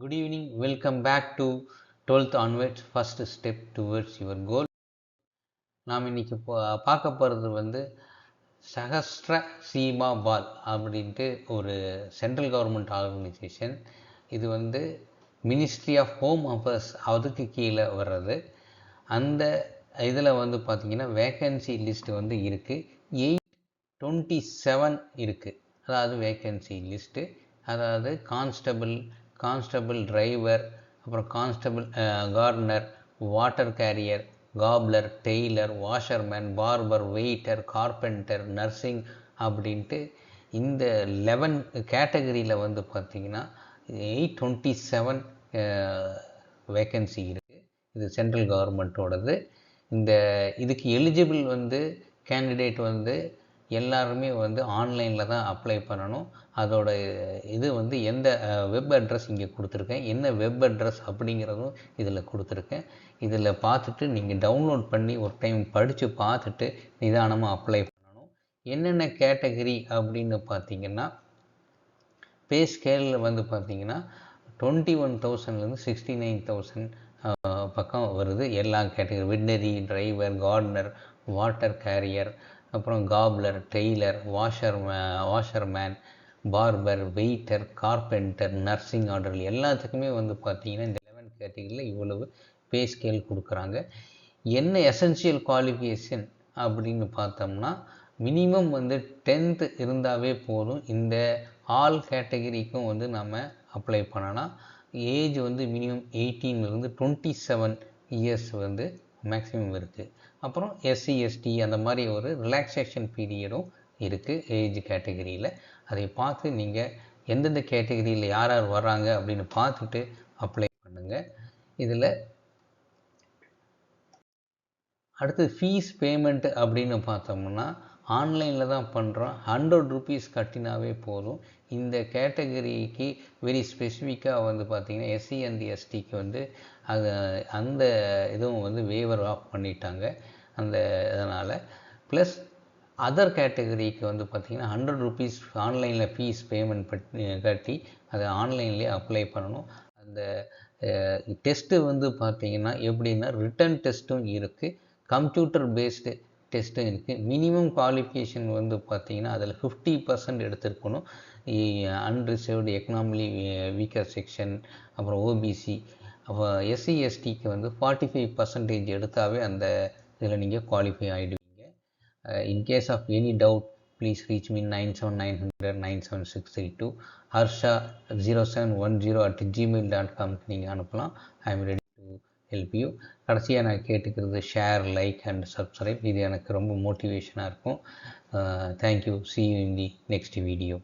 Good evening, welcome back to 12th onwards, first step towards your goal. நாம் இன்னைக்கு பார்க்க போகிறது சஹஸ்ர சீமா பால் அப்படின்ட்டு ஒரு சென்ட்ரல் கவர்மெண்ட் ஆர்கனைசேஷன். இது மினிஸ்ட்ரி ஆஃப் ஹோம் அஃபேர்ஸ் அதுக்கு கீழே வர்றது. அந்த இதில் பார்த்திங்கன்னா வேக்கன்சி லிஸ்ட்டு இருக்குது. 827 இருக்குது. அதாவது வேக்கன்சி லிஸ்ட்டு, அதாவது கான்ஸ்டபிள் டிரைவர், அப்புறம் constable gardener, water carrier, cobbler, tailor, washerman, barber, waiter, carpenter, nursing அப்படின்ட்டு இந்த 11 கேட்டகரியில் பார்த்திங்கன்னா 827 வேக்கன்சி இருக்குது. இது சென்ட்ரல் கவர்மெண்ட்டோடது. இதுக்கு எலிஜிபிள் கேண்டிடேட் எல்லாருமே ஆன்லைனில் தான் அப்ளை பண்ணணும். அதோட இது எந்த வெப் அட்ரஸ் இங்கே கொடுத்துருக்கேன், என்ன வெப் அட்ரஸ் அப்படிங்கிறதும் இதில் கொடுத்துருக்கேன். இதில் பார்த்துட்டு நீங்கள் டவுன்லோட் பண்ணி ஒரு டைம் படித்து பார்த்துட்டு நிதானமாக அப்ளை பண்ணணும். என்னென்ன கேட்டகரி அப்படின்னு பார்த்தீங்கன்னா, பே ஸ்கேலில் பார்த்தீங்கன்னா 21,000லேருந்து 69,000 பக்கம் வருது. எல்லா category veterinary, driver, gardener, water carrier, அப்புறம் cobbler, tailor, washerman, barber, waiter, carpenter, nursing order எல்லாத்துக்குமே பார்த்திங்கன்னா இந்த 11 கேட்டகரியில் இவ்வளவு பே ஸ்கேல் கொடுக்குறாங்க. என்ன எசென்ஷியல் குவாலிஃபிகேஷன் அப்படின்னு பார்த்தோம்னா, மினிமம் 10th இருந்தாவே போதும். இந்த ஆல் கேட்டகரிக்கும் நம்ம அப்ளை பண்ணலாம். ஏஜ் மினிமம் 18லேருந்து 27 இயர்ஸ் மேக்ஸிமம் இருக்குது. அப்புறம் எஸ்சி எஸ்டி அந்த மாதிரி ஒரு ரிலாக்ஸேஷன் பீரியடும் இருக்குது ஏஜ் கேட்டகரியில். அதை பார்த்து நீங்கள் எந்தெந்த கேட்டகரியில் யார் யார் வர்றாங்க அப்படின்னு பார்த்துட்டு அப்ளை பண்ணுங்கள். இதில் அடுத்து ஃபீஸ் பேமெண்ட் அப்படின்னு பார்த்தோம்னா ஆன்லைனில் தான் பண்ணுறோம். 100 rupees கட்டினாவே போதும். இந்த கேட்டகரிக்கு வெரி ஸ்பெசிஃபிக்காக பார்த்திங்கன்னா எஸ்சி அண்ட் எஸ்டிக்கு அந்த இதுவும் வேவர் ஆஃப் பண்ணிட்டாங்க. அதனால் ப்ளஸ் அதர் கேட்டகரிக்கு பார்த்திங்கன்னா 100 rupees ஆன்லைனில் ஃபீஸ் பேமெண்ட் கட்டி அதை ஆன்லைன்லேயே அப்ளை பண்ணணும். அந்த டெஸ்ட்டு பார்த்திங்கன்னா எப்படின்னா ரிட்டன் டெஸ்ட்டும் இருக்குது, கம்ப்யூட்டர் பேஸ்டு டெஸ்ட்டும் இருக்குது. மினிமம் குவாலிஃபிகேஷன் பார்த்திங்கன்னா அதில் 50% எடுத்திருக்கணும். அன்ரிசர்வ்டு, எக்கனாமிலி வீக்கர் செக்ஷன், அப்புறம் ஓபிசி, அப்போ எஸ்சி எஸ்டிக்கு 45% எடுத்தாவே அந்த இதில் நீங்கள் குவாலிஃபை ஆகிடுவீங்க. In case of any doubt please reach me 9790 97632 harsha0710@gmail.com நீங்கள் அனுப்பலாம். I am ready to help you. கடைசியாக நான் கேட்டுக்கிறது ஷேர், லைக் அண்ட் சப்ஸ்கிரைப். இது எனக்கு ரொம்ப மோட்டிவேஷனாக இருக்கும். Thank you. see you in the next video.